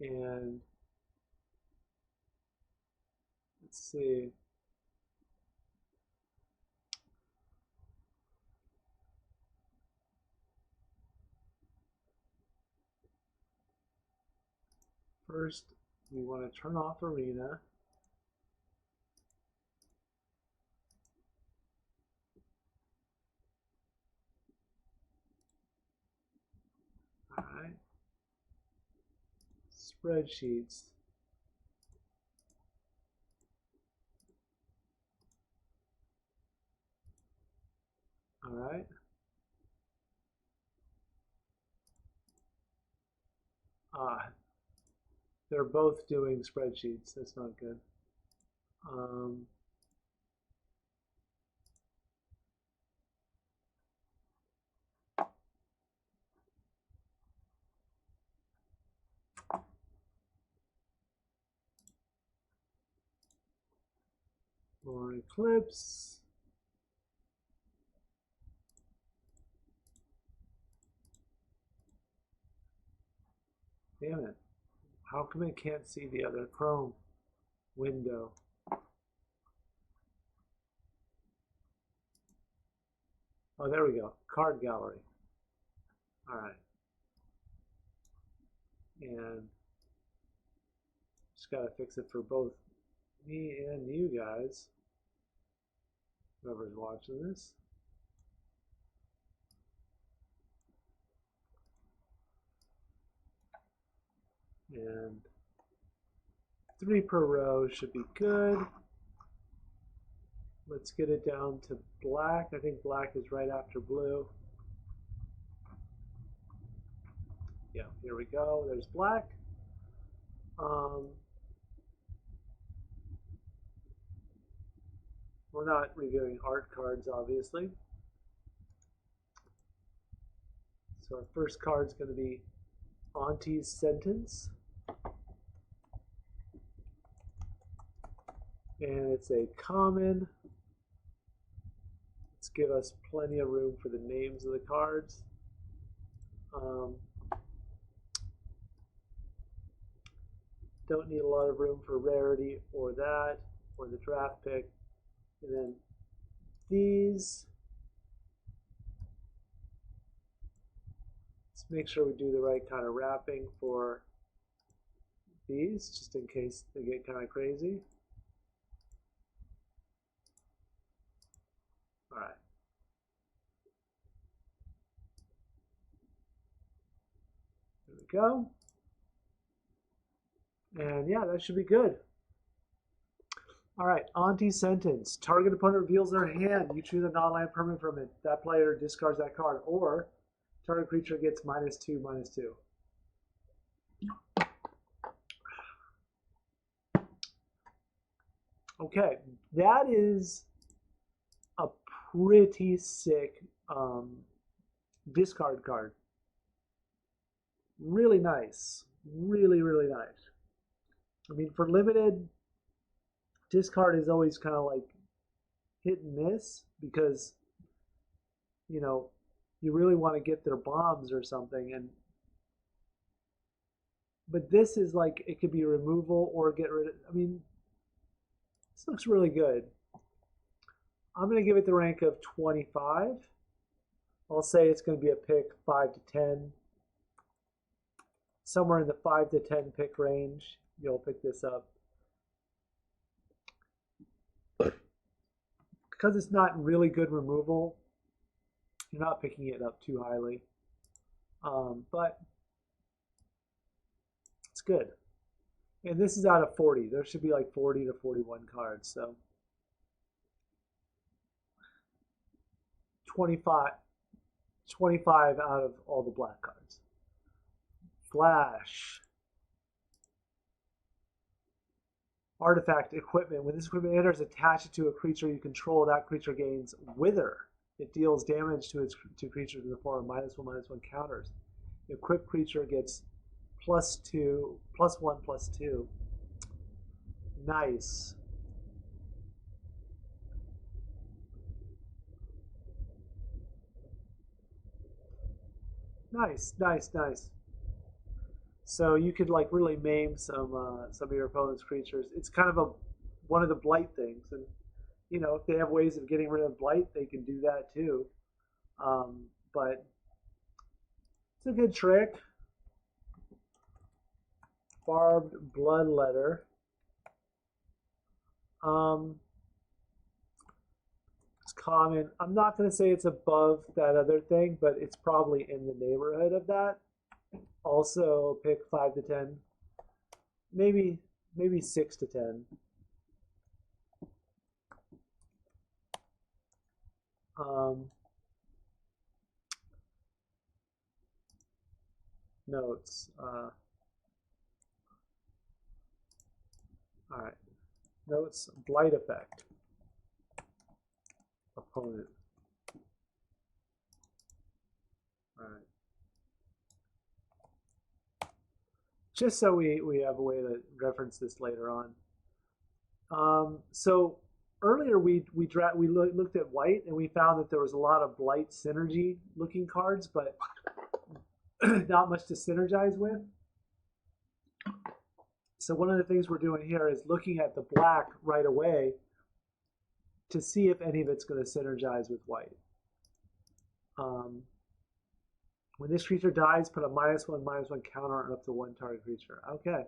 And let's see. First, we want to turn off Arena. All right. Spreadsheets. All right. They're both doing spreadsheets. That's not good. Or Eclipse. Damn it. How come I can't see the other Chrome window? Oh, there we go. Card gallery. All right. And just got to fix it for both me and you guys. Whoever's watching this. And 3 per row should be good. Let's get it down to black. I think black is right after blue. Yeah, here we go. There's black. We're not reviewing art cards, obviously. So our first card is going to be Auntie's Sentence. And it's a common. Let's give us plenty of room for the names of the cards. Don't need a lot of room for rarity or that, or the draft pick. And then these. Let's make sure we do the right kind of wrapping for these, just in case they get kind of crazy. All right. There we go. And yeah, that should be good. All right, Auntie's Sentence. Target opponent reveals their hand. You choose a non-land permanent from it. That player discards that card. Or target creature gets -2/-2. Okay, that is a pretty sick discard card. Really nice. Really, really nice. I mean, for limited, discard is always kind of like hit and miss because, you know, you really want to get their bombs or something. But this is like, it could be removal or get rid of, I mean, this looks really good. I'm going to give it the rank of 25. I'll say it's going to be a pick 5 to 10. Somewhere in the 5 to 10 pick range, you'll pick this up. Because it's not really good removal, you're not picking it up too highly. But it's good. And this is out of 40. There should be like 40 to 41 cards. So 25 out of all the black cards. Flash. Artifact equipment. When this equipment enters, attach it to a creature you control. That creature gains Wither. It deals damage to creatures in the form of -1/-1 counters. The equipped creature gets +2, +1, +2. Nice. Nice, nice, nice. So you could like really maim some of your opponent's creatures. It's kind of a one of the blight things, and you know if they have ways of getting rid of blight, they can do that too. But it's a good trick. Barbed bloodletter. It's common. I'm not going to say it's above that other thing, but it's probably in the neighborhood of that. Also, pick 5 to 10, maybe 6 to 10. Notes. All right. Notes. Blight effect. Opponent. All right. Just so we have a way to reference this later on. So earlier we looked at white and we found that there was a lot of blight synergy looking cards, but not much to synergize with. So one of the things we're doing here is looking at the black right away to see if any of it's going to synergize with white. When this creature dies, put a -1/-1 counter on up to one target creature. Okay.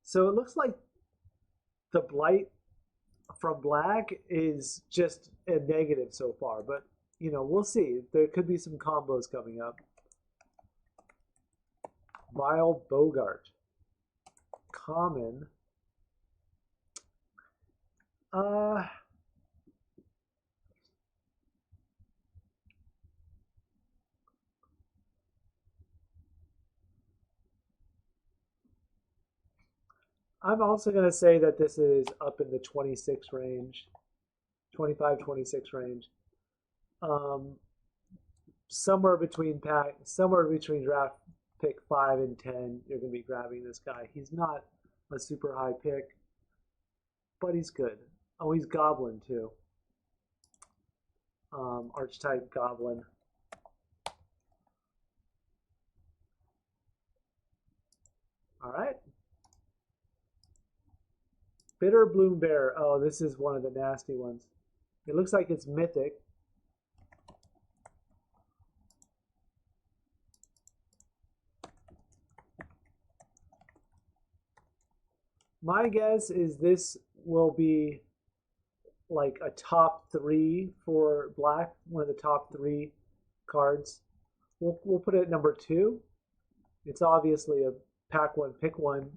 So it looks like the blight from black is just a negative so far, but you know, we'll see. There could be some combos coming up. Vile Bogart. Common. I'm also going to say that this is up in the 26 range, 25, 26 range. Somewhere between draft pick 5 and 10, you're going to be grabbing this guy. He's not a super high pick, but he's good. Oh, he's Goblin too. Archetype Goblin. All right. Bitter Bloom Bear. Oh, this is one of the nasty ones. It looks like it's mythic. My guess is this will be like a top 3 for black, one of the top 3 cards. We'll put it at number 2. It's obviously a pack one, pick one,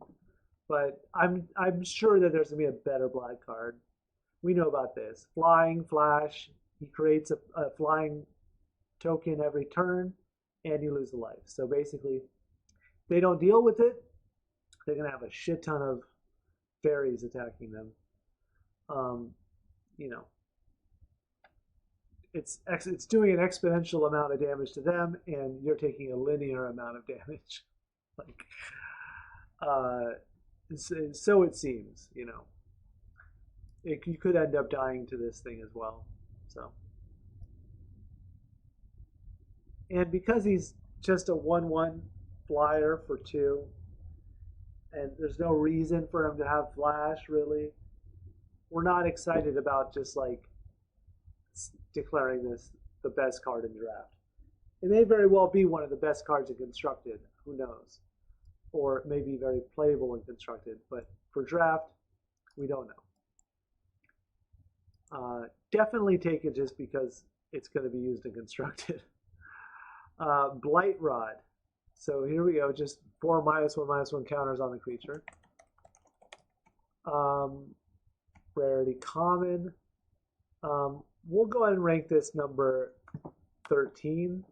but I'm sure that there's gonna be a better black card. We know about this. Flying Flash. He creates a flying token every turn, and you lose a life. So basically, if they don't deal with it, they're gonna have a shit ton of fairies attacking them. You know, it's doing an exponential amount of damage to them, and you're taking a linear amount of damage. Like, so it seems. You know, you could end up dying to this thing as well. So, and because he's just a 1/1 flyer for 2, and there's no reason for him to have flash really. We're not excited about just like declaring this the best card in the draft. It may very well be one of the best cards in Constructed. Who knows? Or it may be very playable in Constructed. But for draft, we don't know. Definitely take it just because it's going to be used in Constructed. Blight Rod. So here we go. Just 4 -1/-1 counters on the creature. Rarity common. We'll go ahead and rank this number 13.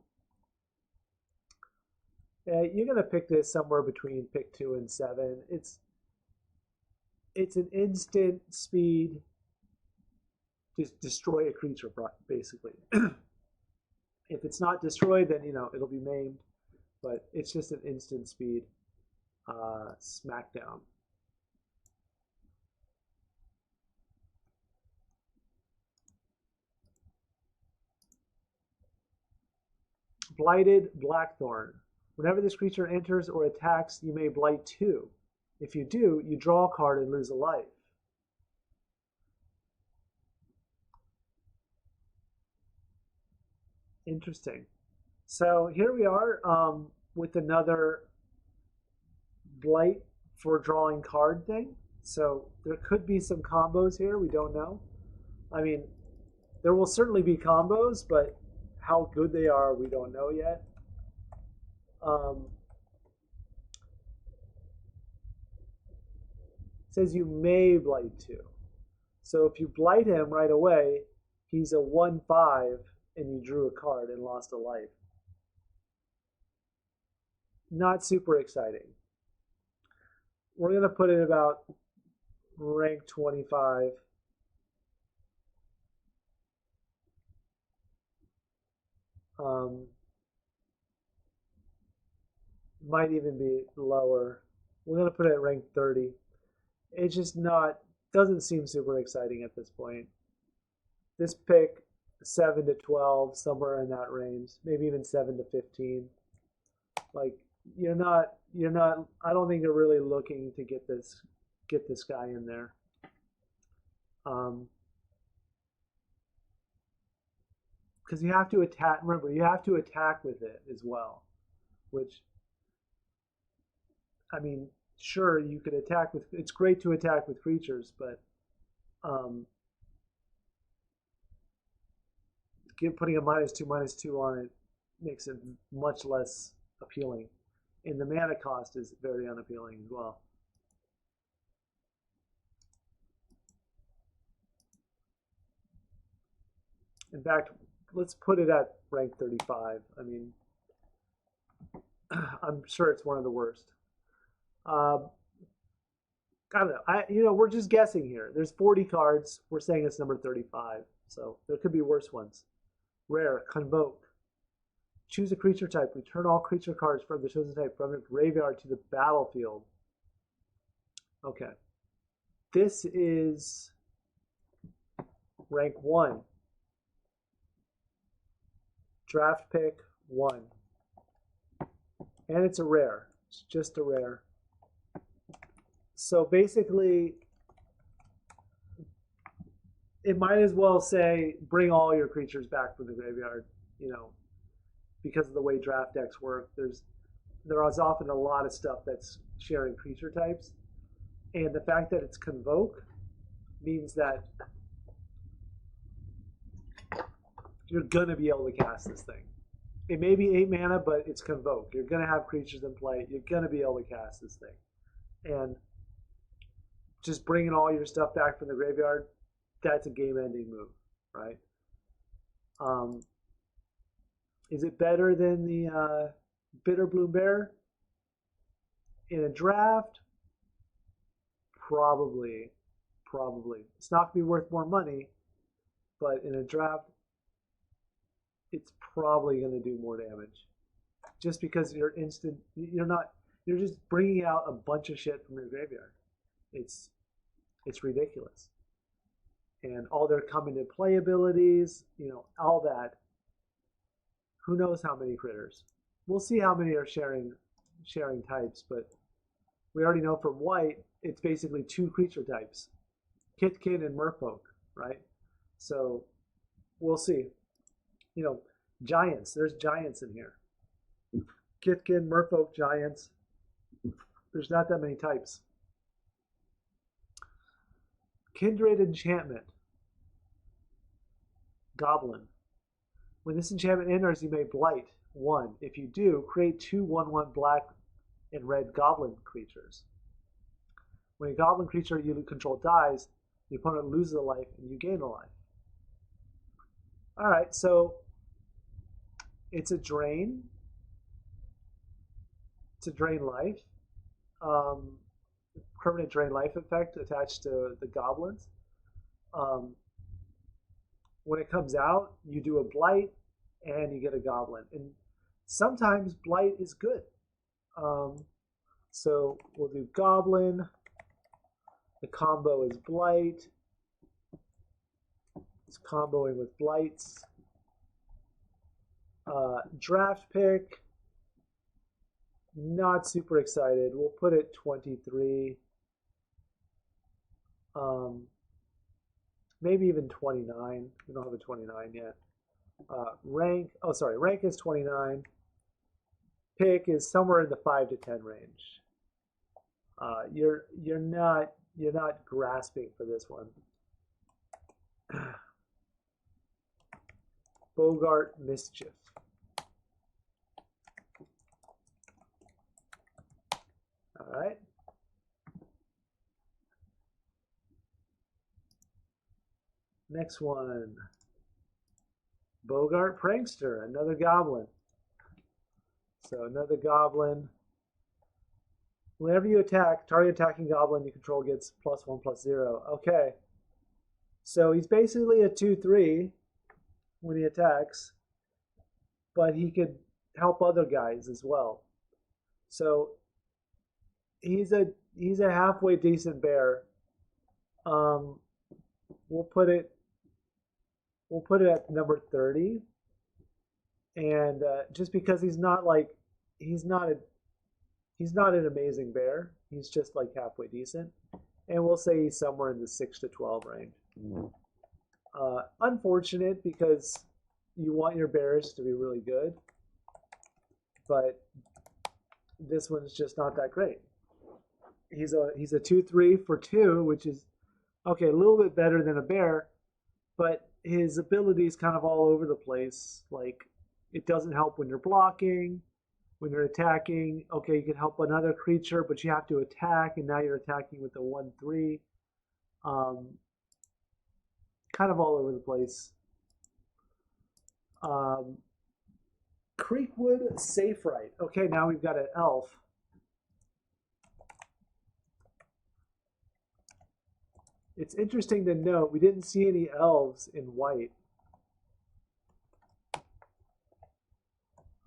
You're going to pick this somewhere between pick 2 and 7. It's an instant speed. Just destroy a creature, basically. If it's not destroyed, then you know it'll be maimed. But it's just an instant speed smackdown. Blighted Blackthorn. Whenever this creature enters or attacks, you may blight 2. If you do, you draw a card and lose a life. Interesting. So here we are with another blight for drawing card thing. So there could be some combos here. We don't know. I mean, there will certainly be combos, but how good they are, we don't know yet. It says you may blight 2. So if you blight him right away, he's a 1/5 and you drew a card and lost a life. Not super exciting. We're going to put it about rank 25. Might even be lower. We're going to put it at rank 30. It's just doesn't seem super exciting at this point. This pick, 7 to 12, somewhere in that range, maybe even 7 to 15. Like, you're not, I don't think you're really looking to get this guy in there. Because you have to attack, remember, you have to attack with it as well, which, I mean, sure, you could attack with, it's great to attack with creatures, but putting a -2/-2 on it makes it much less appealing. And the mana cost is very unappealing as well. In fact, let's put it at rank 35. I mean, I'm sure it's one of the worst. I don't know. We're just guessing here. There's 40 cards. We're saying it's number 35. So there could be worse ones. Rare, Convoke. Choose a creature type. Return all creature cards from the chosen type from the graveyard to the battlefield. Okay. This is rank 1. Draft pick 1. And it's a rare. It's just a rare. So basically, it might as well say bring all your creatures back from the graveyard, because of the way draft decks work. There is often a lot of stuff that's sharing creature types. And the fact that it's Convoke means that you're going to be able to cast this thing. It may be 8 mana, but it's Convoke. You're going to have creatures in play. You're going to be able to cast this thing. And just bringing all your stuff back from the graveyard, that's a game-ending move, right? Is it better than the Bitterbloom Bear in a draft? Probably. It's not going to be worth more money, but in a draft, it's probably going to do more damage. Just because you're just bringing out a bunch of shit from your graveyard. It's ridiculous. And all their come into play abilities, all that. Who knows how many critters? We'll see how many are sharing types, but we already know from white, it's basically 2 creature types. Kitkin and Merfolk, right? So we'll see. Giants. There's giants in here. Kitkin, Merfolk, giants. There's not that many types. Kindred Enchantment. Goblin. When this enchantment enters, you may blight 1. If you do, create 2 1/1 black and red goblin creatures. When a goblin creature you control dies, the opponent loses a life and you gain a life. Alright, so it's a drain. It's a drain life. Permanent drain life effect attached to the goblins. When it comes out, you do a blight and you get a goblin. And sometimes blight is good. So we'll do goblin. The combo is blight. It's comboing with blights. Draft pick, not super excited. We'll put it 23. Maybe even 29. We don't have a 29 yet. Rank is 29. Pick is somewhere in the 5 to 10 range. You're not grasping for this one. Bogart Mischief. All right. Next one. Bogart Prankster, another goblin. So another goblin. Whenever you attack, target attacking goblin you control gets +1/+0. Okay. So he's basically a 2/3 when he attacks, but he could help other guys as well. So he's a halfway decent bear. We'll put it at number 30, and just because he's not an amazing bear, he's just like halfway decent, and we'll say he's somewhere in the 6 to 12 range. Unfortunate because you want your bears to be really good, but this one's just not that great. He's a 2/3 for 2, which is okay, a little bit better than a bear, but his ability is kind of all over the place. Like, it doesn't help when you're blocking, when you're attacking. Okay, you can help another creature, but you have to attack, and now you're attacking with the 1/3. Kind of all over the place. Creekwood Safe Right. Okay, now we've got an elf. It's interesting to note we didn't see any elves in white.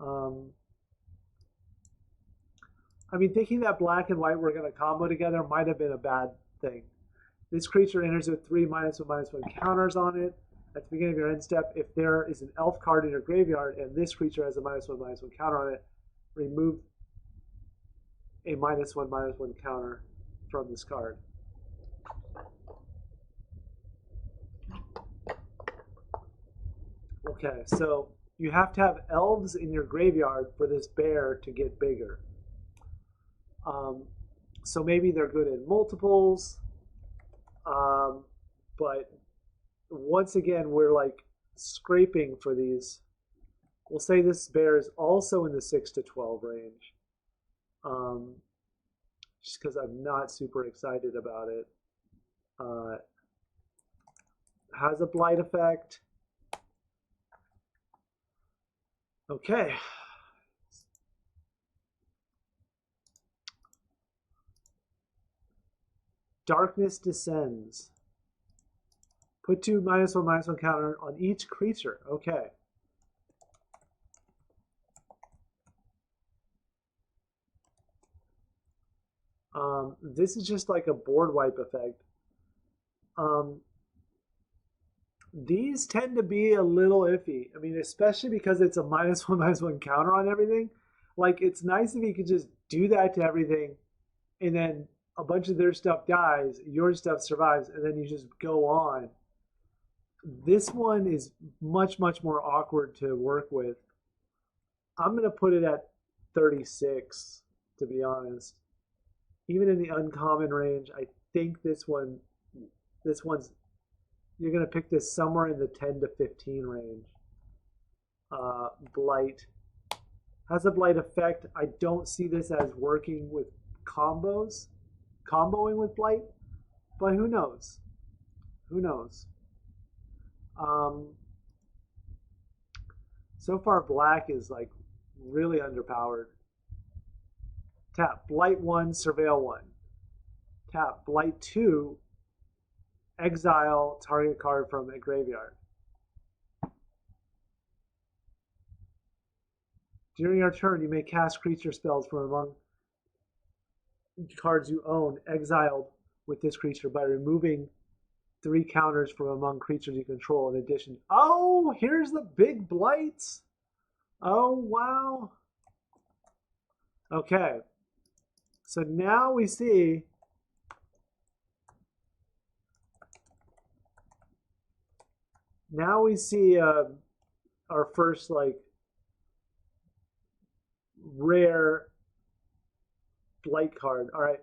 I mean, thinking that black and white were going to combo together might have been a bad thing. This creature enters with 3 -1/-1 counters on it. At the beginning of your end step, if there is an elf card in your graveyard and this creature has a -1/-1 counter on it, remove a -1/-1 counter from this card. Okay, so you have to have elves in your graveyard for this bear to get bigger. So maybe they're good in multiples, but once again, we're like scraping for these. We'll say this bear is also in the 6 to 12 range, just because I'm not super excited about it. Has a blight effect. Okay. Darkness Descends. Put 2 -1/-1 counter on each creature. Okay. This is just like a board wipe effect. These tend to be a little iffy. I mean, especially because it's a -1/-1 counter on everything. Like, it's nice if you could just do that to everything, and then a bunch of their stuff dies, your stuff survives, and then you just go on. This one is much, much more awkward to work with. I'm going to put it at 36, to be honest. Even in the uncommon range, I think this one's, you're going to pick this somewhere in the 10 to 15 range. Blight. Has a blight effect. I don't see this as working with comboing with blight, but who knows? Who knows? So far, black is like really underpowered. Tap Blight 1, Surveil 1. Tap Blight 2, exile target card from a graveyard. During your turn, you may cast creature spells from among cards you own exiled with this creature by removing 3 counters from among creatures you control in addition. Oh, here's the big blights. Oh, wow. Okay. So now we see our first like rare blight card. All right.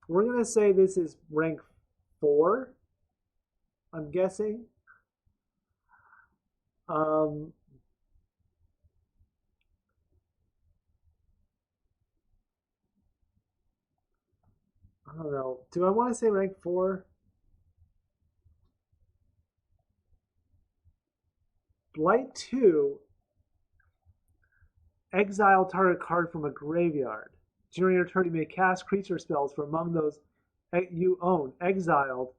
We're going to say this is rank 4, I'm guessing. I don't know. Do I want to say rank 4? Blight 2, exile target card from a graveyard. During your turn, you may cast creature spells from among those you own, exiled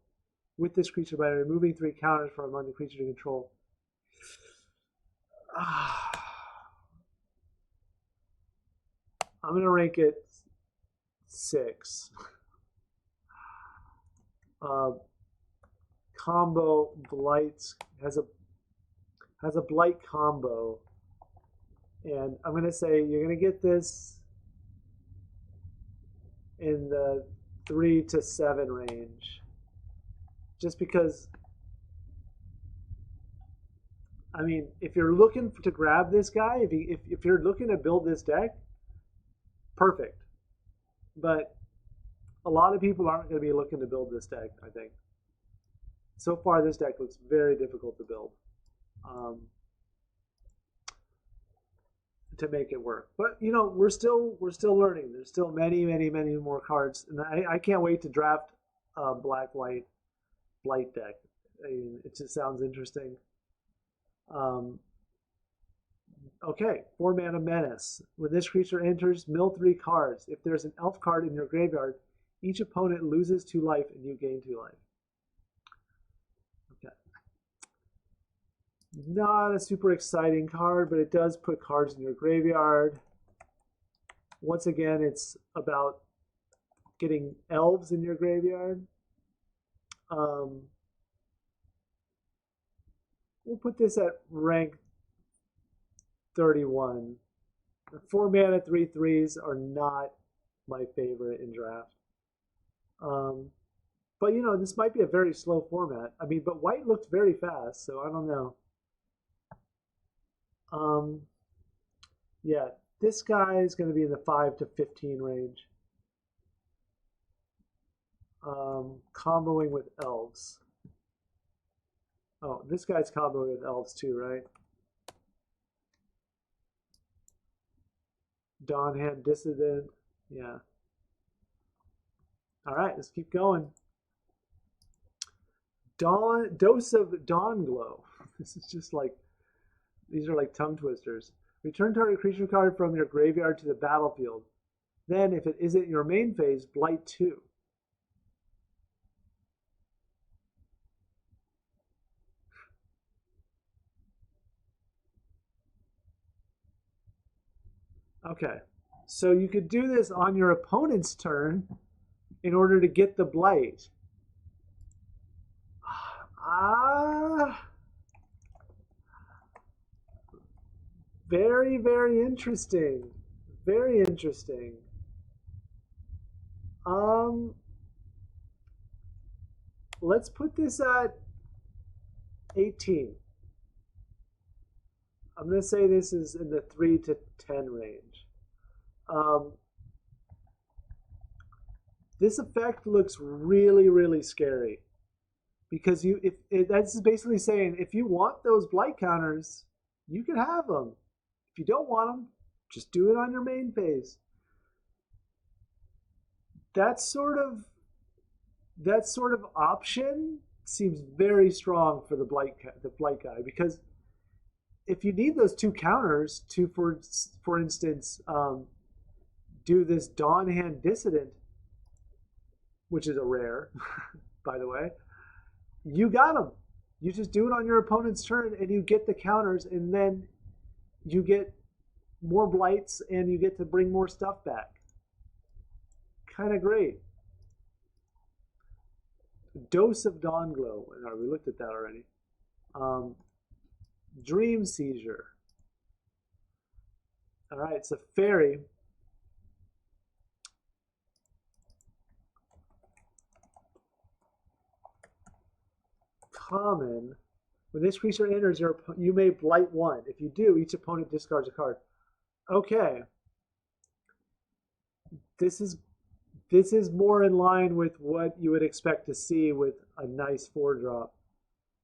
with this creature by removing 3 counters from among the creature you control. I'm going to rank it 6. Combo blight has a blight combo, and I'm going to say you're going to get this in the 3 to 7 range, just because. I mean, if you're looking to grab this guy, if you're looking to build this deck, perfect. But a lot of people aren't going to be looking to build this deck, I think. So far, this deck looks very difficult to build to make it work. But you know, we're still learning. There's still many more cards, and I can't wait to draft a black-white blight deck. I mean, it just sounds interesting. Okay, 4 mana menace. When this creature enters, mill 3 cards. If there's an elf card in your graveyard, each opponent loses 2 life and you gain 2 life. Okay. Not a super exciting card, but it does put cards in your graveyard. Once again, it's about getting elves in your graveyard. We'll put this at rank 31. The 4 mana 3/3s are not my favorite in draft. But you know, this might be a very slow format. I mean, but white looked very fast, so I don't know. Yeah, this guy is going to be in the 5 to 15 range. Comboing with elves. Oh, this guy's comboing with elves too, right? Dawnhand Dissident. Yeah. All right, let's keep going. Dose of Dawn Glow. This is just like, these are like tongue twisters. Return target creature card from your graveyard to the battlefield. Then, if it isn't your main phase, blight 2. Okay, so you could do this on your opponent's turn in order to get the blight. Very interesting. Very interesting. Let's put this at 18. I'm going to say this is in the 3 to 10 range. This effect looks really scary, because that's basically saying if you want those blight counters, you can have them. If you don't want them, just do it on your main phase. That sort of option seems very strong for the blight guy, because if you need those 2 counters to, for instance, do this Dawnhand Dissident, which is a rare, by the way, you got them. You just do it on your opponent's turn, and you get the counters, and then you get more blights, and you get to bring more stuff back. Kind of great. Dose of Dawn Glow. We looked at that already. Dream Seizure. All right, so fairy. Common. When this creature enters, you may blight one. If you do, each opponent discards a card. Okay. This is more in line with what you would expect to see with a nice 4-drop.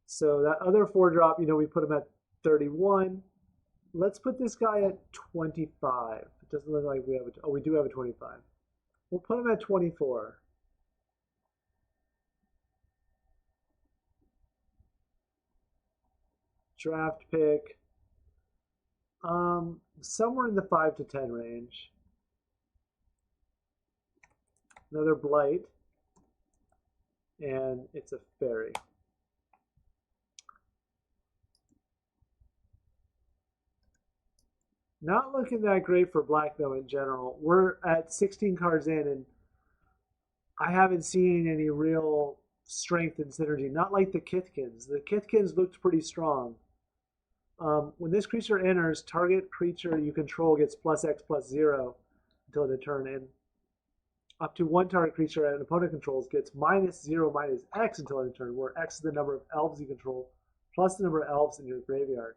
So that other 4-drop, we put him at 31. Let's put this guy at 25. It doesn't look like we have oh, we do have a 25. We'll put him at 24. Draft pick. Somewhere in the 5 to 10 range. Another blight. And it's a fairy. Not looking that great for black, though, in general. We're at 16 cards in, and I haven't seen any real strength and synergy. Not like the Kithkins. The Kithkins looked pretty strong. When this creature enters, target creature you control gets +X+0 until end of turn, and up to one target creature an opponent controls gets -0/-X until end of turn, where X is the number of elves you control plus the number of elves in your graveyard.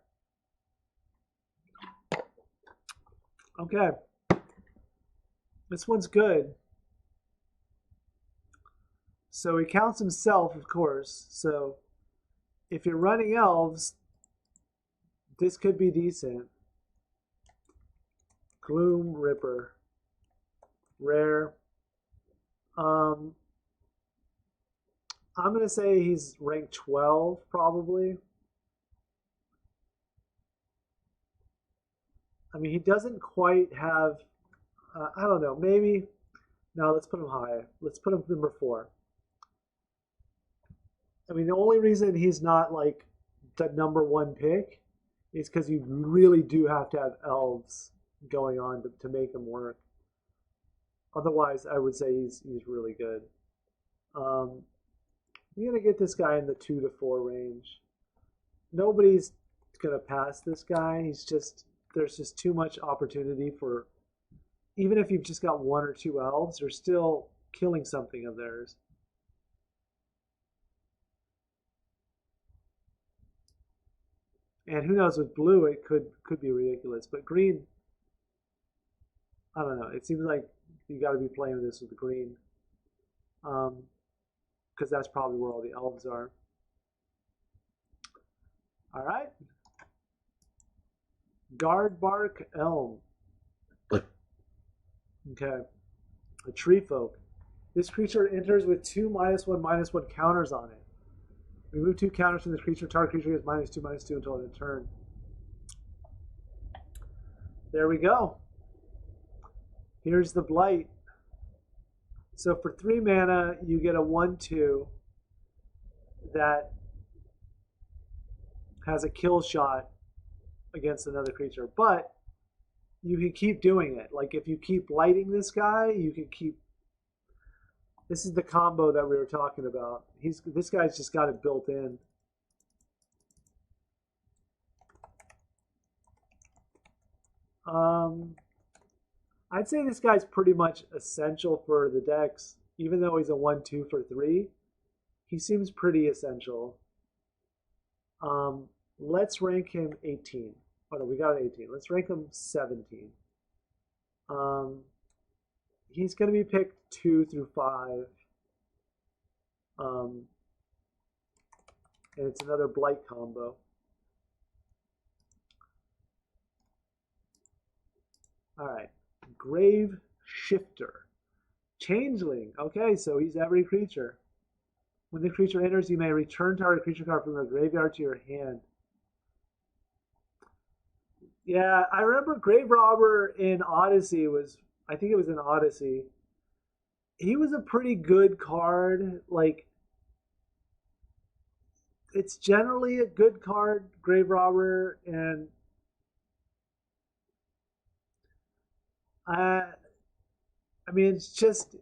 Okay, this one's good. So he counts himself, of course. So if you're running elves, this could be decent. Gloom Ripper. Rare. I'm going to say he's ranked 12, probably. I mean, he doesn't quite have, I don't know, maybe. No, let's put him high. Let's put him number 4. I mean, the only reason he's not like the number 1 pick is because you really do have to have elves going on to make him work. Otherwise, I would say he's really good. You're going to get this guy in the 2 to 4 range. Nobody's going to pass this guy. There's just too much opportunity for, even if you've just got 1 or 2 elves, you're still killing something of theirs. And who knows, with blue, it could be ridiculous. But green, I don't know. It seems like you got to be playing with this with the green. Because that's probably where all the elves are. All right. Guardbark Elm. Okay. A tree folk. This creature enters with 2 -1/-1 counters on it. Remove 2 counters from the creature. Target creature gets -2/-2 until end of turn. There we go. Here's the blight. So for 3 mana, you get a 1/2 that has a kill shot against another creature. But you can keep doing it. Like if you keep blighting this guy, you can keep. This is the combo that we were talking about. This guy's just got it built in. I'd say this guy's pretty much essential for the decks, even though he's a 1/2 for 3. He seems pretty essential. Let's rank him 18. Oh no, we got an 18. Let's rank him 17. He's going to be picked 2 through 5. And it's another blight combo. All right. Grave Shifter. Changeling. Okay, so he's every creature. When the creature enters, you may return target creature card from your graveyard to your hand. Yeah, I remember Grave Robber in Odyssey I think it was in Odyssey. He was a pretty good card. Like, it's generally a good card, Grave Robber, and I mean,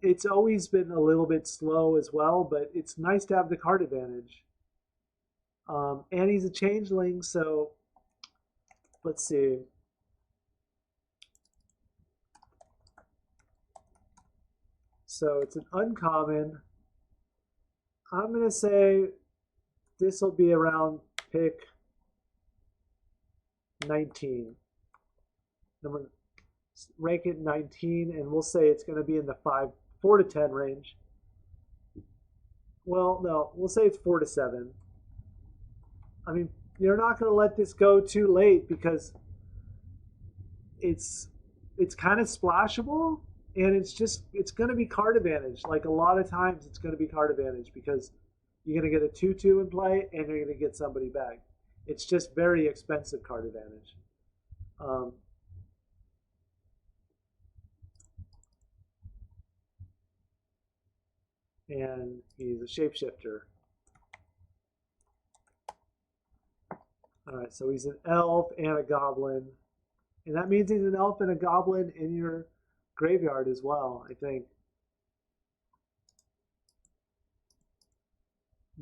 it's always been a little bit slow as well, but it's nice to have the card advantage. And he's a changeling, so let's see. So it's an uncommon. I'm going to say this will be around pick 19. Rank it 19, and we'll say it's going to be in the 4 to 10 range. Well, no, we'll say it's 4 to 7. I mean, you're not going to let this go too late because it's kind of splashable, and it's going to be card advantage. Like a lot of times, it's going to be card advantage because you're going to get a 2/2 in play, and you're going to get somebody back. It's just very expensive card advantage. And he's a shapeshifter. All right, so he's an elf and a goblin. And that means he's an elf and a goblin in your graveyard as well, I think.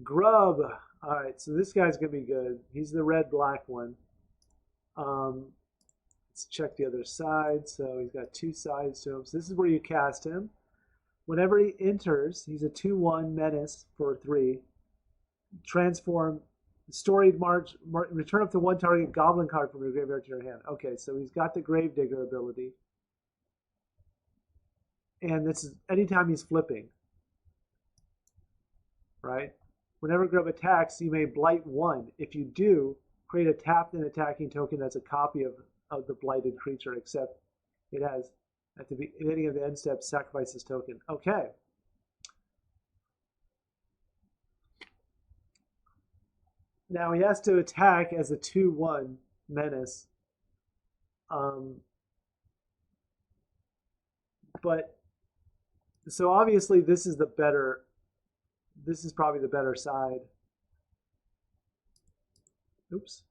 Grub. All right, so this guy's going to be good. He's the red-black one. Let's check the other side. So he's got 2 sides to him. So this is where you cast him. Whenever he enters, he's a 2/1 menace for 3. Transform, storied march, return up to 1 target goblin card from your graveyard to your hand. Okay, so he's got the Gravedigger ability. And this is anytime he's flipping. Right? Whenever Grub attacks, you may blight 1. If you do, create a tapped and attacking token that's a copy of the blighted creature, except it has, at the beginning of the end step, sacrifice this token. Okay. Now he has to attack as a 2/1 menace. But so obviously this is probably the better side. Oops.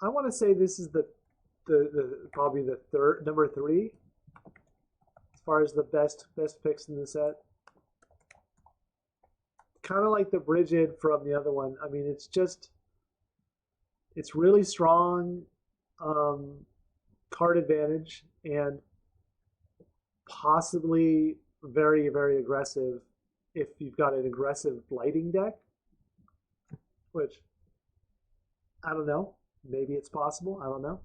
I want to say this is probably the number 3 as far as the best picks in the set. Kind of like the Brigid from the other one. I mean, it's really strong card advantage and possibly very, very aggressive if you've got an aggressive blighting deck, which I don't know. Maybe it's possible. I don't know.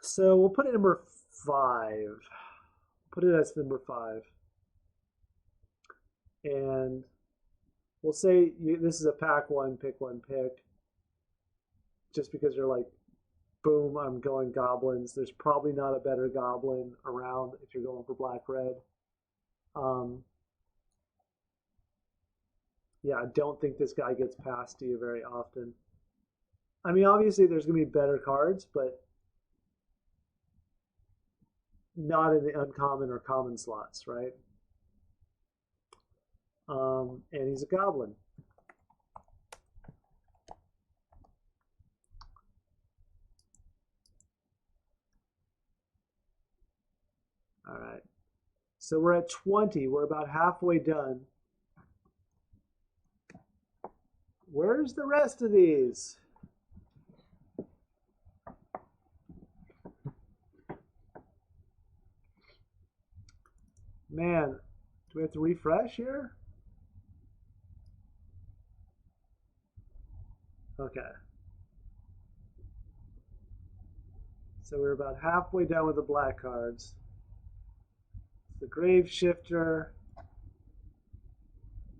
So we'll put it number 5. Put it as number 5. And we'll say this is a pack 1, pick 1 pick. Just because you're like, boom, I'm going goblins. There's probably not a better goblin around if you're going for black-red. Yeah, I don't think this guy gets past to you very often. I mean, obviously there's going to be better cards, but not in the uncommon or common slots, right? And he's a goblin. All right. So we're at 20. We're about halfway done. Where's the rest of these? Man, do we have to refresh here? Okay. So we're about halfway done with the black cards. The Grave Shifter,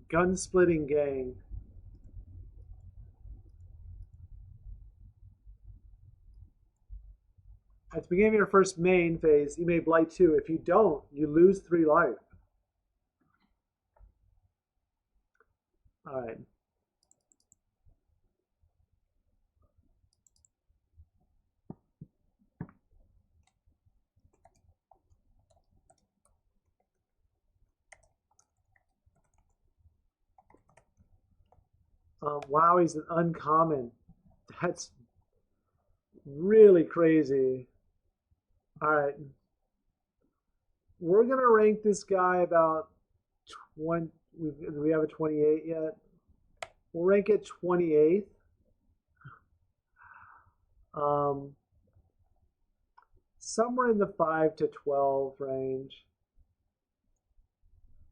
Gun Splitting Gang. At the beginning of your first main phase, you may blight 2. If you don't, you lose 3 life. All right. Wow, he's an uncommon. That's really crazy. All right. We're going to rank this guy about 20. Do we have a 28 yet? We'll rank it 28th. Somewhere in the 5 to 12 range.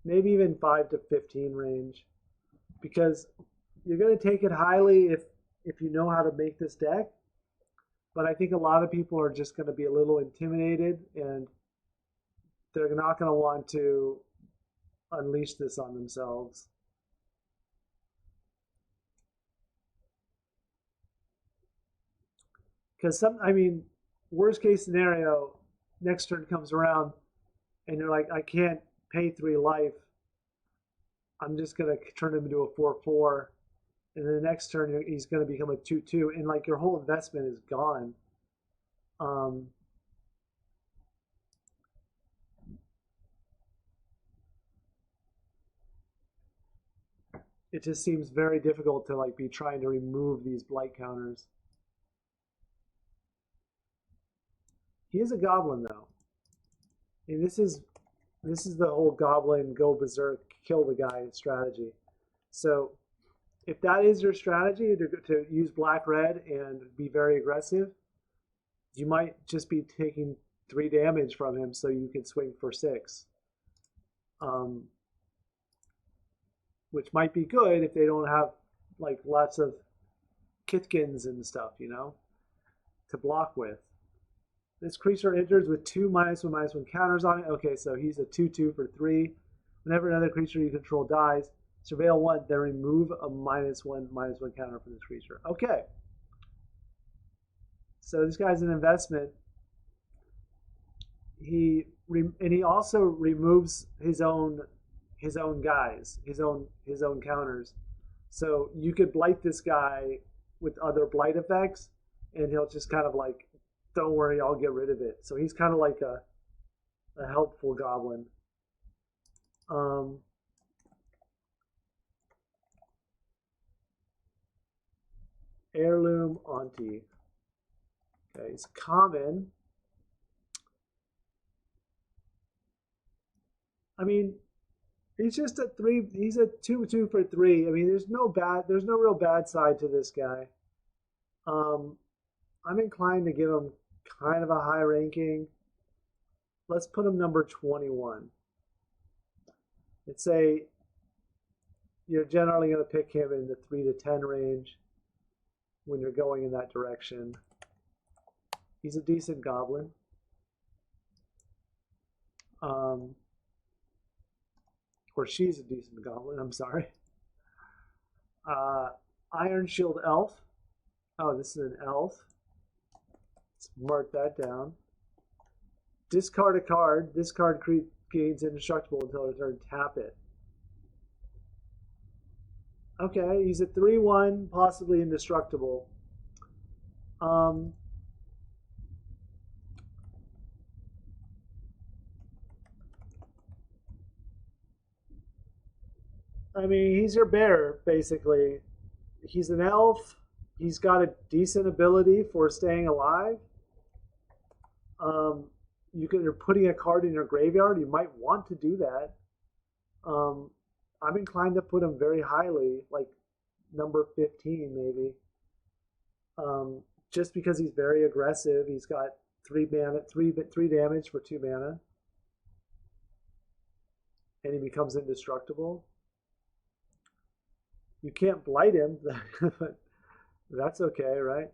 Maybe even 5 to 15 range. Because you're going to take it highly if you know how to make this deck. But I think a lot of people are just going to be a little intimidated, and they're not going to want to unleash this on themselves. Because worst case scenario, next turn comes around and you're like, I can't pay 3 life. I'm just going to turn him into a 4/4. And then the next turn, he's going to become a 2/2. And like your whole investment is gone. It just seems very difficult to like be trying to remove these blight counters. He is a goblin though. And this is the whole goblin go berserk, kill the guy strategy. So if that is your strategy to use black red and be very aggressive, you might just be taking 3 damage from him so you can swing for 6. Which might be good if they don't have like lots of Kitkins and stuff, you know, to block with. This creature enters with 2 -1/-1 counters on it. Okay, so he's a 2/2 for 3. Whenever another creature you control dies, surveil 1, then remove a -1/-1 counter from this creature. Okay. So this guy's an investment. He also removes his own guys, his own counters. So you could blight this guy with other blight effects, and he'll just kind of like, don't worry, I'll get rid of it. So he's kind of like a helpful goblin. Heirloom Auntie. Okay, it's common. I mean, he's just a 3. He's a 2/2 for 3. I mean, there's no real bad side to this guy. I'm inclined to give him kind of a high ranking. Let's put him number 21. Let's say you're generally going to pick him in the 3 to 10 range when you're going in that direction. He's a decent goblin. Or she's a decent goblin, I'm sorry. Iron Shield Elf. Oh, this is an elf. Let's mark that down. Discard a card. This card gains indestructible until return. Tap it. Okay, he's a 3/1, possibly indestructible. I mean, he's your bear, basically. He's an elf. He's got a decent ability for staying alive. You're putting a card in your graveyard. You might want to do that. I'm inclined to put him very highly, like number 15 maybe. Just because he's very aggressive. He's got 3 mana, 3 damage for 2 mana, and he becomes indestructible. You can't blight him, but that's okay, right?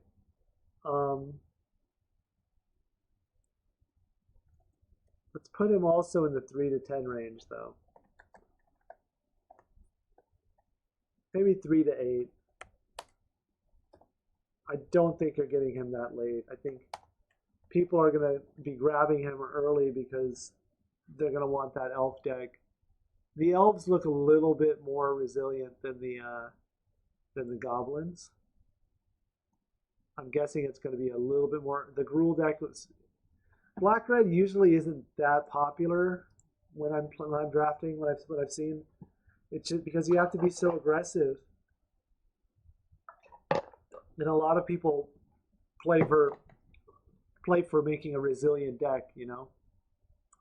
Let's put him also in the 3 to 10 range, though. Maybe 3 to 8. I don't think you're getting him that late. I think people are going to be grabbing him early because they're going to want that elf deck. The elves look a little bit more resilient than the goblins. I'm guessing it's going to be a little bit more. The Gruul deck was black red usually isn't that popular when I'm drafting. What I've seen, it's just because you have to be so aggressive, and a lot of people play for making a resilient deck. You know,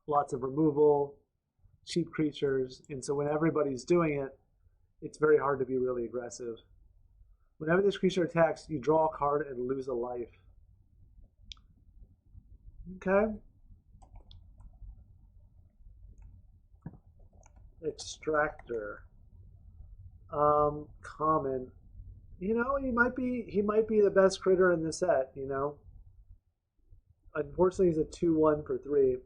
lots of removal, cheap creatures, and so when everybody's doing it, it's very hard to be really aggressive. Whenever this creature attacks, you draw a card and lose a life. Okay. Extractor. Common. You know, he might be the best critter in the set, you know. Unfortunately, he's a 2/1 for 3.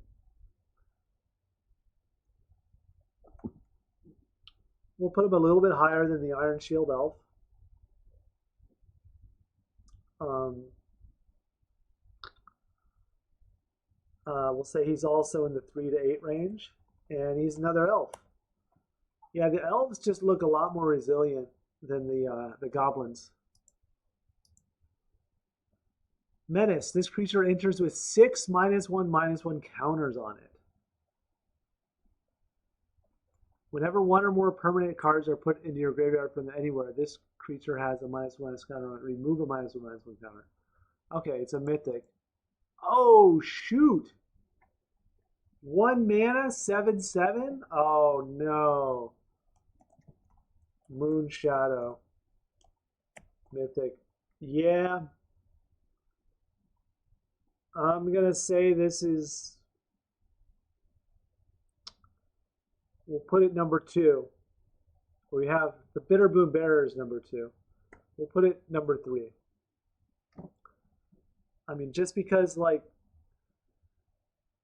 We'll put him a little bit higher than the Iron Shield Elf. We'll say he's also in the 3 to 8 range, and he's another elf. Yeah, the elves just look a lot more resilient than the goblins. Menace. This creature enters with 6 -1/-1 counters on it. Whenever one or more permanent cards are put into your graveyard from anywhere, this creature has a -1 counter on it. Remove a -1/-1 counter. Okay, it's a mythic. Oh, shoot. 1 mana, 7/7? Oh, no. Moon Shadow. Mythic. Yeah. I'm going to say this is... We'll put it number 2. We have the Bitterboom Bearers number 2. We'll put it number 3. I mean, just because, like,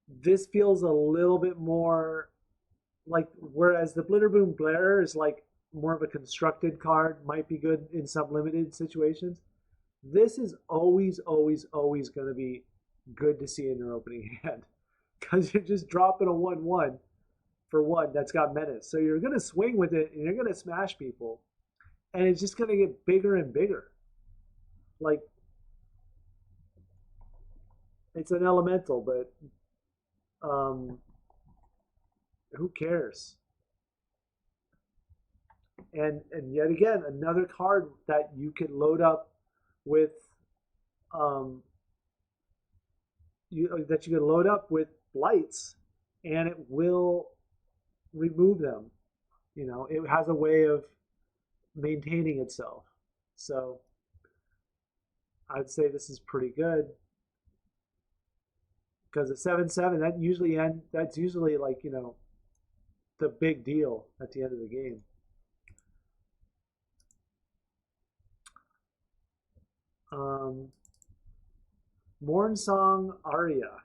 this feels a little bit more like, whereas the Bitterboom Bearer is like more of a constructed card, might be good in some limited situations. This is always, always, always going to be good to see in your opening hand because you're just dropping a 1/1 for 1 that's got menace. So you're going to swing with it and you're going to smash people, and it's just going to get bigger and bigger. Like, it's an elemental, but who cares? And yet again, another card that you can load up with that you can load up with blights, and it will remove them. You know, it has a way of maintaining itself. So I'd say this is pretty good because a 7/7 that's usually like, you know, the big deal at the end of the game. Mornsong Aria.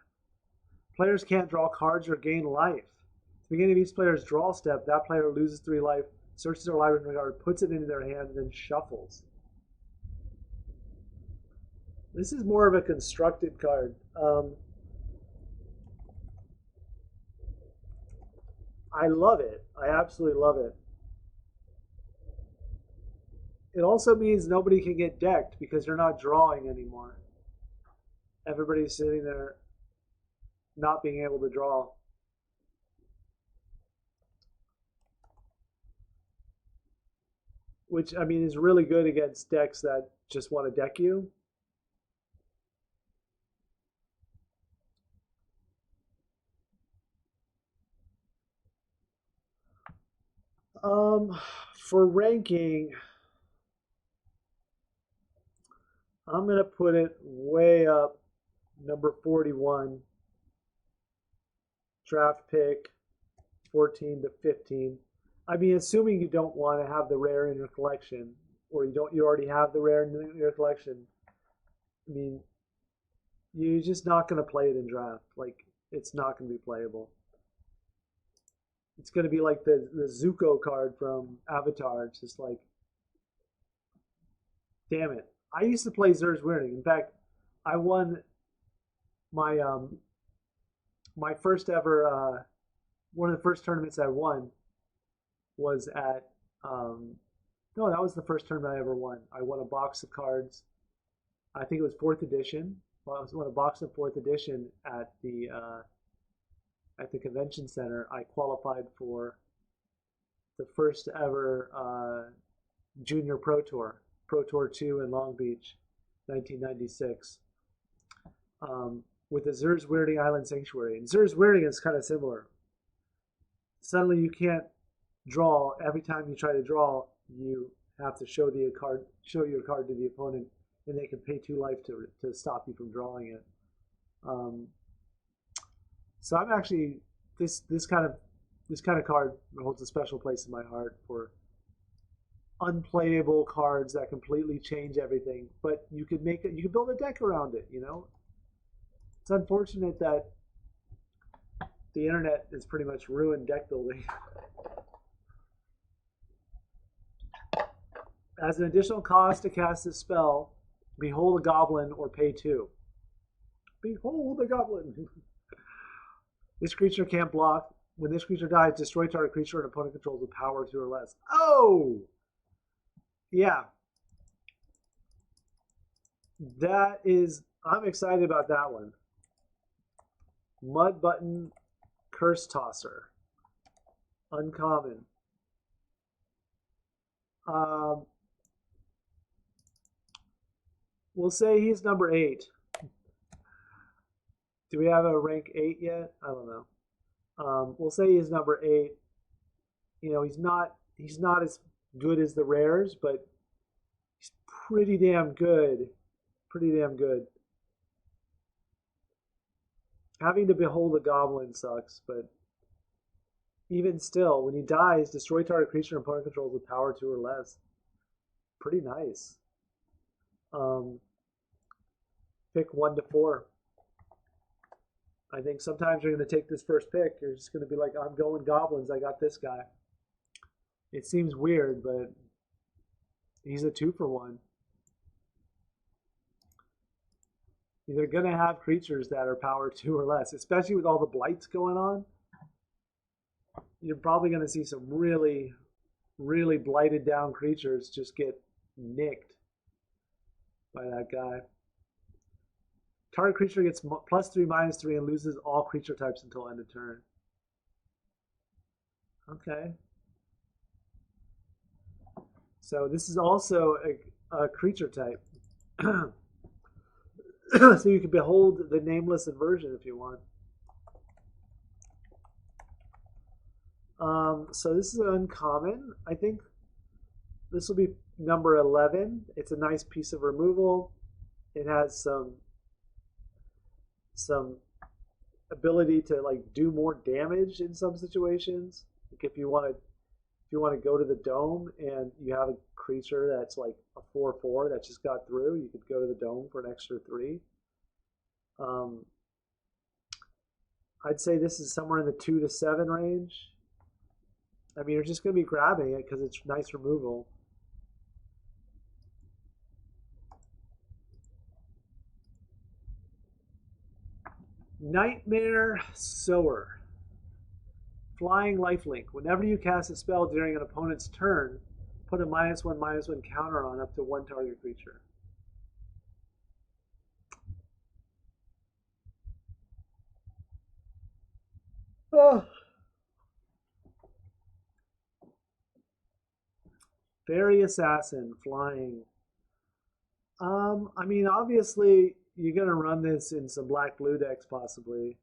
Players can't draw cards or gain life. At the beginning of each player's draw step, that player loses 3 life, searches their library card, puts it into their hand, and then shuffles. This is more of a constructed card. I love it. I absolutely love it. It also means nobody can get decked because you're not drawing anymore. Everybody's sitting there not being able to draw. Which, I mean, is really good against decks that just want to deck you. For ranking, I'm going to put it way up, number 41. Draft pick, 14 to 15. I mean, assuming you don't want to have the rare in your collection, or you already have the rare in your collection. I mean, you're just not going to play it in draft. Like, it's not going to be playable. It's going to be like the Zuko card from Avatar. It's just like, damn it. I used to play Zur's Weirding. In fact, I won my my first ever one of the first tournaments I won was at no, that was the first tournament I ever won. I won a box of cards. I think it was 4th edition. Well, I won a box of 4th edition at the convention center. I qualified for the first ever Junior Pro Tour, Pro Tour 2 in Long Beach, 1996, with the Zur's Weirding Island Sanctuary. And Zur's Weirding is kind of similar. suddenly you can't draw. Every time you try to draw, you have to show your card to the opponent, and they can pay 2 life to stop you from drawing it. So I'm actually this kind of card holds a special place in my heart for unplayable cards that completely change everything. But you could build a deck around it. It's unfortunate that the internet has pretty much ruined deck building. As an additional cost to cast this spell, behold a goblin or pay 2. Behold a goblin. This creature can't block. When this creature dies, destroy target creature and opponent controls with power 2 or less. Oh! Yeah. I'm excited about that one. Mud Button Curse Tosser. Uncommon. We'll say he's number 8. Do we have a rank 8 yet? I don't know. We'll say he's number 8. He's not as good as the rares, but he's pretty damn good. Pretty damn good. Having to behold a goblin sucks, but even still, when he dies, destroy target creature and opponent controls with power 2 or less. Pretty nice. Pick 1 to 4. I think sometimes you're going to take this first pick. You're just going to be like, I'm going goblins. I got this guy. It seems weird, but he's a 2-for-1. You're going to have creatures that are power 2 or less, especially with all the blights going on. You're probably going to see some really, really blighted down creatures just get nicked by that guy. Target creature gets +3/-3 and loses all creature types until end of turn. Okay. So this is also a creature type. So you can behold the nameless inversion if you want. So this is an uncommon. I think this will be number 11. It's a nice piece of removal. It has some ability to do more damage in some situations. Like if you want to go to the dome and you have a creature that's like a 4/4 that just got through, you could go to the dome for an extra 3. I'd say this is somewhere in the 2 to 7 range. I mean, you're just going to be grabbing it because it's nice removal. Nightmare Sower. Flying lifelink. Whenever you cast a spell during an opponent's turn, put a -1/-1 counter on up to 1 target creature. Oh. Fairy Assassin, flying. I mean, obviously, you're going to run this in some black-blue decks, possibly.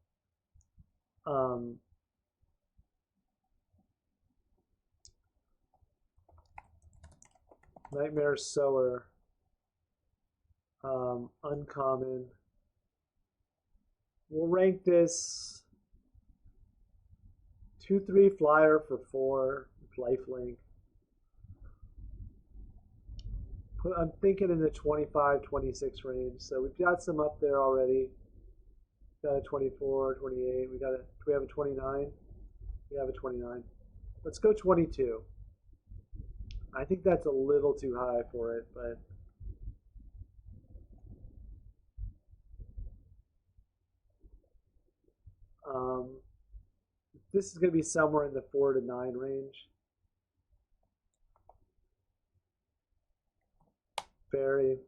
Nightmare Sower. Uncommon. We'll rank this 2/3 flyer for 4 lifelink. I'm thinking in the 25, 26 range. So we've got some up there already. Got a 24, 28. Do we have a 29? We have a 29. Let's go 22. I think that's a little too high for it, but this is going to be somewhere in the 4 to 9 range. Fairy.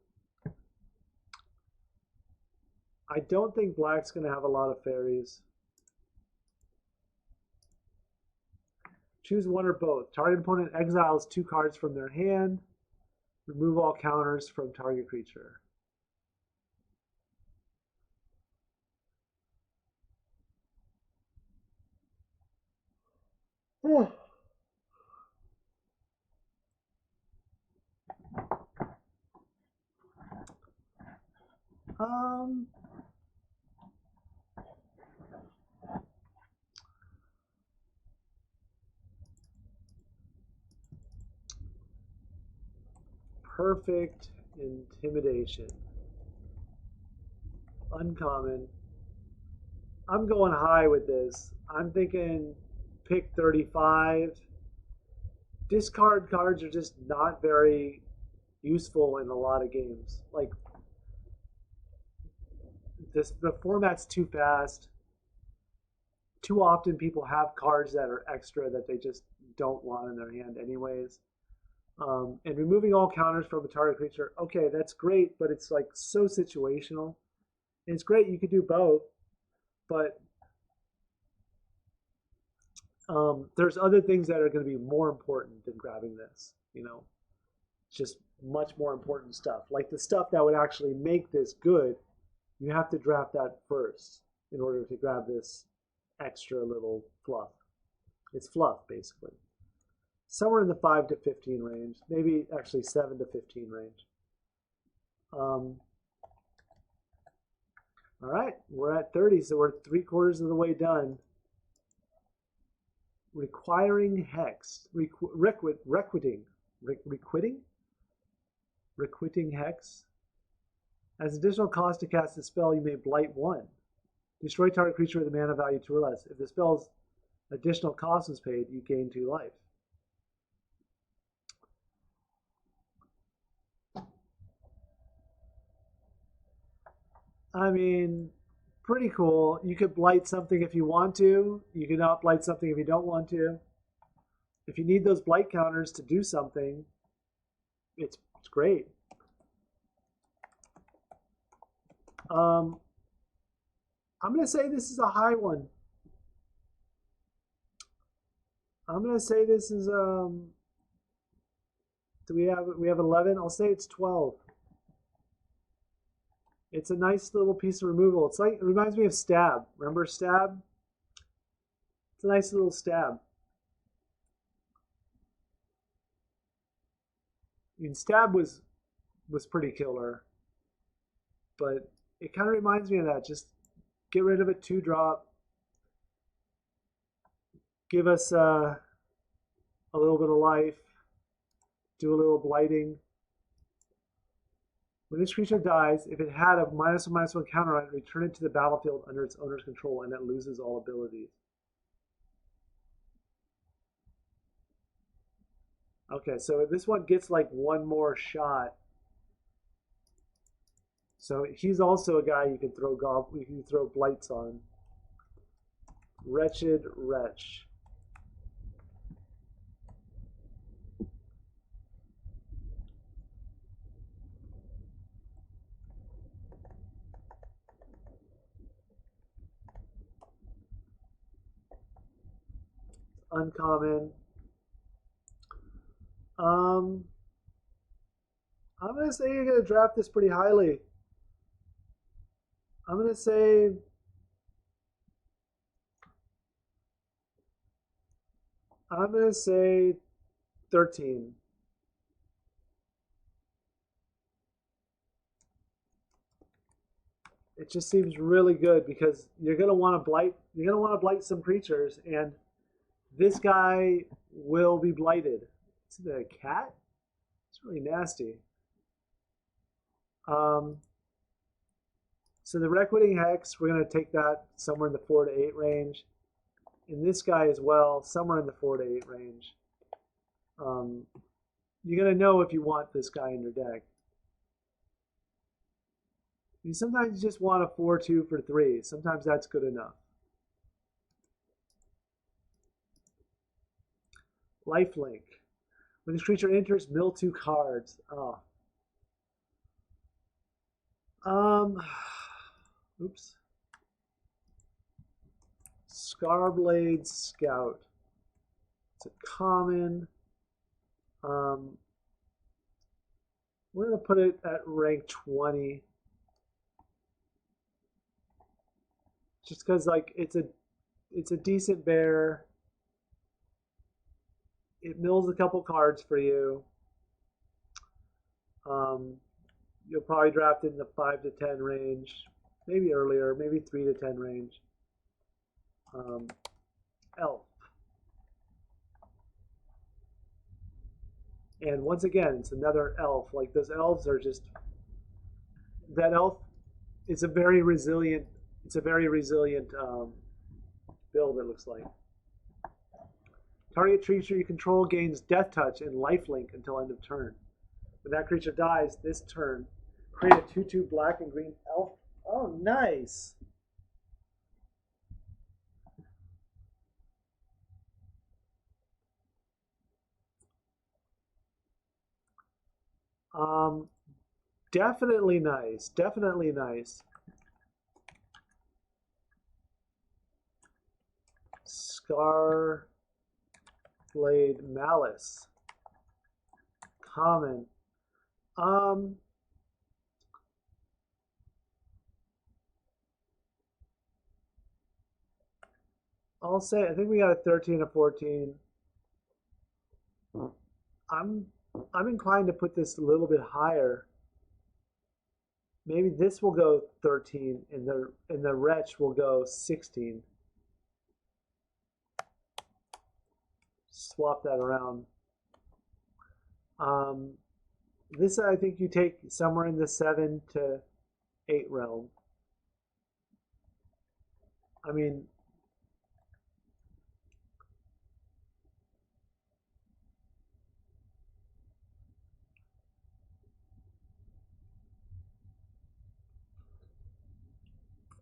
I don't think black's going to have a lot of fairies. Choose one or both. Target opponent exiles 2 cards from their hand. Remove all counters from target creature. Um, perfect intimidation. Uncommon. I'm going high with this. I'm thinking pick 35. Discard cards are just not very useful in a lot of games. Like this, the format's too fast. Too often people have cards that are extra that they just don't want in their hand anyways. And removing all counters from a target creature, okay, that's great, but it's like so situational. And it's great, you could do both, but there's other things that are going to be more important than grabbing this, you know, just much more important stuff. Like the stuff that would actually make this good, you have to draft that first in order to grab this extra little fluff. It's fluff, basically. Somewhere in the 5 to 15 range, maybe actually 7 to 15 range. All right, we're at 30, so we're 3/4 of the way done. Requiring hex, requiting hex. As additional cost to cast the spell, you may blight 1. Destroy target creature with a mana value 2 or less. If the spell's additional cost is paid, you gain 2 life. I mean, pretty cool. You could blight something if you want to. You can not blight something if you don't want to. If you need those blight counters to do something, it's great. I'm going to say this is a high one. I'm going to say this is do we have 11? I'll say it's 12. It's a nice little piece of removal. It's like, it reminds me of stab. Remember stab? It's a nice little stab. I mean, stab was pretty killer, but it kind of reminds me of that. Just get rid of a 2-drop. Give us a little bit of life. Do a little blighting. When this creature dies, if it had a -1/-1 counter on it, return it to the battlefield under its owner's control, and it loses all abilities. Okay, so this one gets like one more shot. So he's also a guy you can throw blights on. Wretched Wretch. Uncommon. I'm gonna say you're gonna draft this pretty highly. I'm gonna say 13. It just seems really good because you're gonna want to blight some creatures, and this guy will be blighted. Is it a cat? It's really nasty. So the Requiting Hex, we're going to take that somewhere in the 4 to 8 range. And this guy as well, somewhere in the 4 to 8 range. You're going to know if you want this guy in your deck. Sometimes you just want a 4/2 for 3. Sometimes that's good enough. Lifelink. When this creature enters, mill 2 cards. Oh. Oops. Scarblade Scout. It's a common. We're going to put it at rank 20. Just because like it's a decent bear. it mills a couple cards for you. You'll probably draft in the 5 to 10 range, maybe earlier, maybe 3 to 10 range. Elf. And once again, it's another elf. Like those elves are just, that elf is a very resilient, build, it looks like. Target creature you control gains Death Touch and Lifelink until end of turn. When that creature dies this turn, create a 2/2 black and green elf. Oh, nice. Definitely nice. Definitely nice. Scar Blade Malice. Common. I'll say I think we got a 13, a 14. I'm inclined to put this a little bit higher. Maybe this will go 13 and the wretch will go 16. Swap that around. This I think you take somewhere in the 7 to 8 realm. I mean,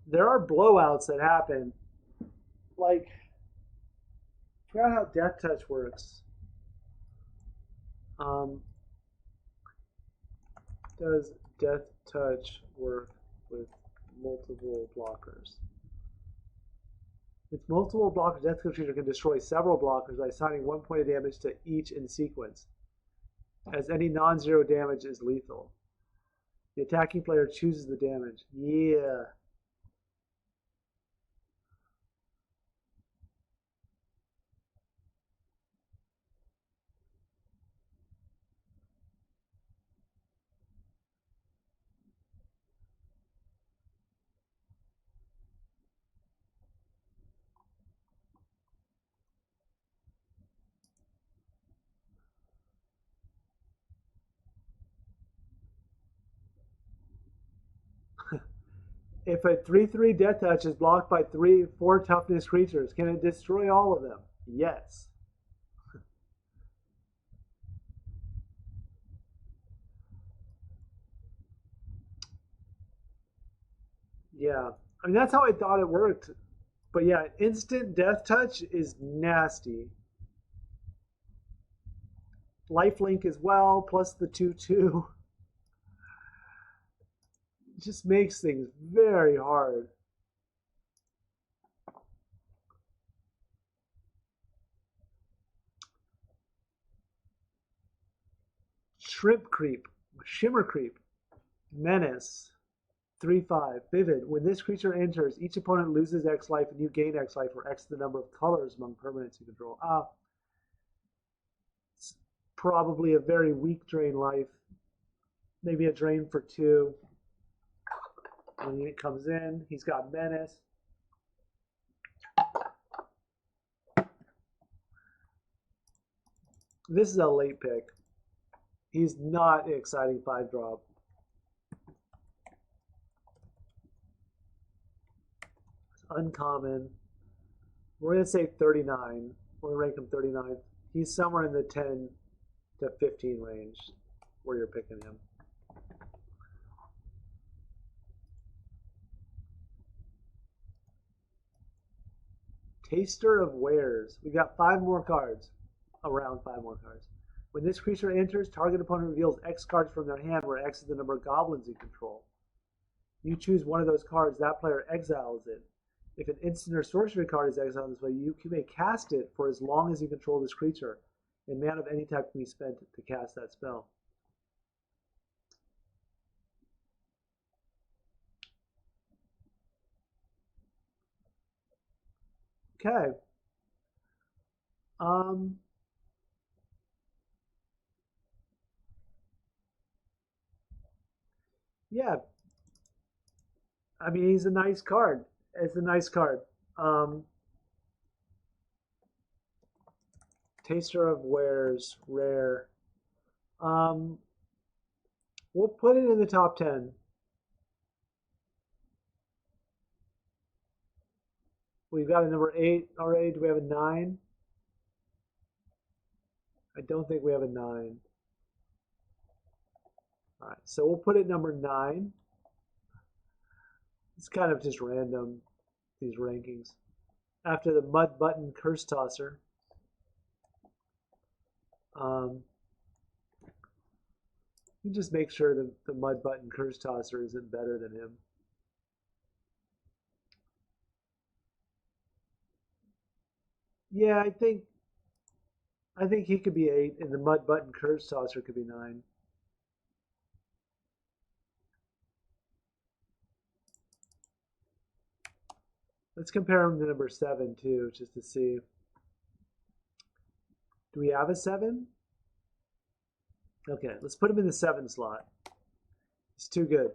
there are blowouts that happen. Like, I forgot how Death Touch works. Does Death Touch work with multiple blockers? With multiple blockers, Death Touch creature can destroy several blockers by assigning 1 point of damage to each in sequence, as any non-zero damage is lethal. The attacking player chooses the damage. Yeah. If a 3/3 Death Touch is blocked by 4 toughness creatures, can it destroy all of them? Yes. Yeah. I mean, that's how I thought it worked. But yeah, instant Death Touch is nasty. Lifelink as well, plus the 2/2. It just makes things very hard. Shrimp Creep, Shimmer Creep, Menace, 3/5, Vivid. When this creature enters, each opponent loses X life and you gain X life for X the number of colors among permanents you control. It's probably a very weak drain life. Maybe a drain for 2. When it comes in, he's got Menace. This is a late pick. He's not an exciting 5-drop. It's uncommon. We're going to say 39. We're going to rank him 39th. He's somewhere in the 10 to 15 range where you're picking him. Taster of Wares. We got 5 more cards. Around 5 more cards. When this creature enters, target opponent reveals X cards from their hand, where X is the number of goblins you control. You choose one of those cards, that player exiles it. If an instant or sorcery card is exiled this way, you may cast it for as long as you control this creature. A mana of any type can be spent to cast that spell. Okay. Yeah, I mean, he's a nice card. It's a nice card. Um, Taster of Wares, rare. Um, we'll put it in the top 10. We've got a number 8 already. Do we have a 9? I don't think we have a 9. All right, so we'll put it number 9. It's kind of just random, these rankings. After the Mud Button Curse Tosser. You just make sure that the Mud Button Curse Tosser isn't better than him. Yeah, I think he could be 8, and the Mud Button Curse Tosser could be 9. Let's compare him to number 7 too, just to see. Do we have a 7? Okay, let's put him in the 7 slot. It's too good.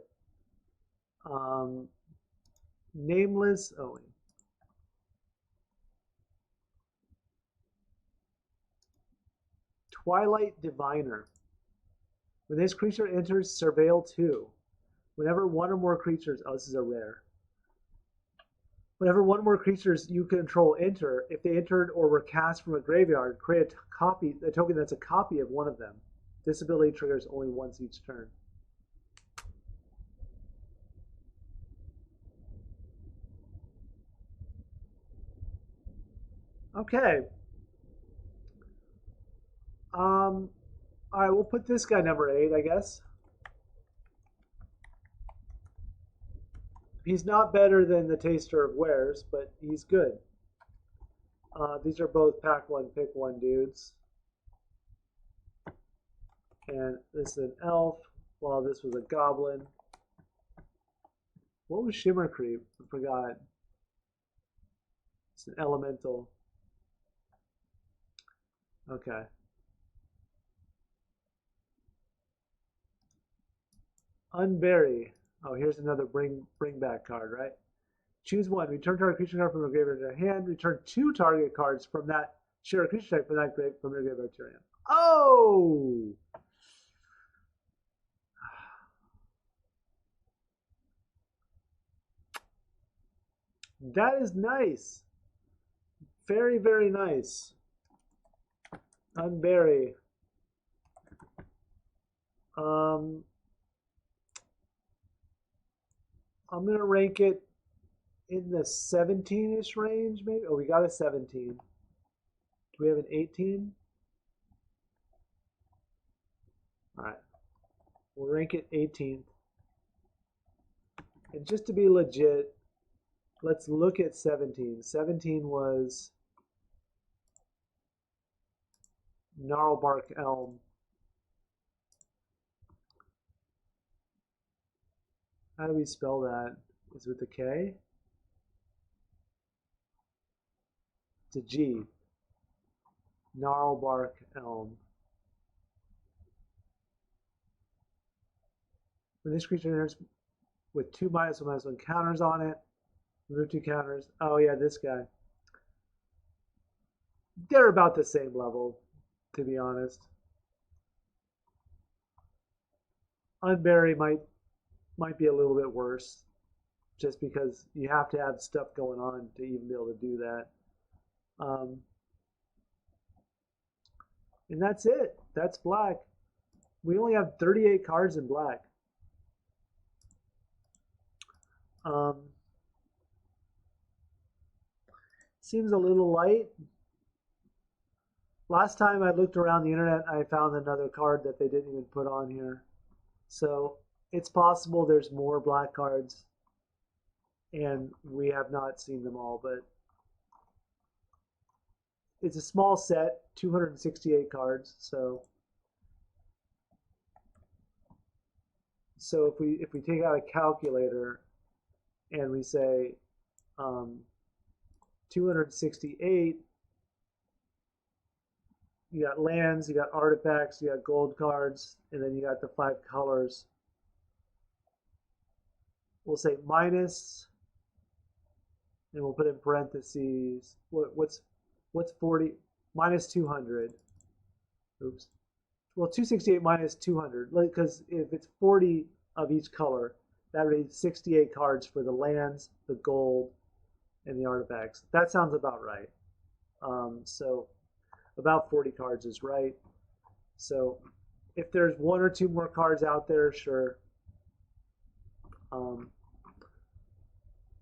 Nameless. Oh, wait. Twilight Diviner. When this creature enters Surveil 2, whenever one or more creatures. Oh, this is a rare. Whenever one or more creatures you control enter, if they entered or were cast from a graveyard, create a token that's a copy of one of them. This ability triggers only once each turn. Okay. All right, we'll put this guy number 8, I guess. He's not better than the Taster of Wares, but he's good. These are both pack 1, pick 1 dudes. And this is an elf, while this was a goblin. What was Shimmer Creep? I forgot. It's an elemental. Okay. Unbury. Oh, here's another bring back card, right? Choose one. Return target creature card from your graveyard to your hand. Return 2 target cards from that share a creature type from that from your graveyard to your hand. Oh! That is nice. Very, very nice. Unbury. I'm gonna rank it in the 17-ish range, maybe. Oh, we got a 17. Do we have an 18? All right. We'll rank it 18th. And just to be legit, let's look at 17. 17 was Gnarlbark Elm. How do we spell that? Is it with a K? It's a G. Gnarlbark Elm. When this creature enters with 2 -1/-1 counters on it, remove 2 counters. Oh yeah, this guy. They're about the same level, to be honest. Unbury might be a little bit worse, just because you have to have stuff going on to even be able to do that. And that's it. That's black. We only have 38 cards in black. Seems a little light. Last time I looked around the internet, I found another card that they didn't even put on here. So it's possible there's more black cards, and we have not seen them all, but it's a small set, 268 cards. So if we take out a calculator and we say 268, you got lands, you got artifacts, you got gold cards, and then you got the 5 colors. we'll say minus, and we'll put in parentheses, what's 40 minus 200? Oops. Well, 268 minus 200, because if it's 40 of each color, that reads 68 cards for the lands, the gold, and the artifacts. That sounds about right. So about 40 cards is right. So if there's one or two more cards out there, sure.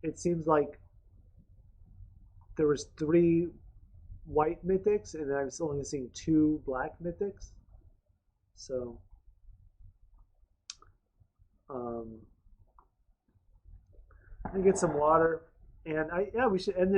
It seems like there was 3 white mythics, and I was only seeing 2 black mythics. So I get some water, and yeah, we should end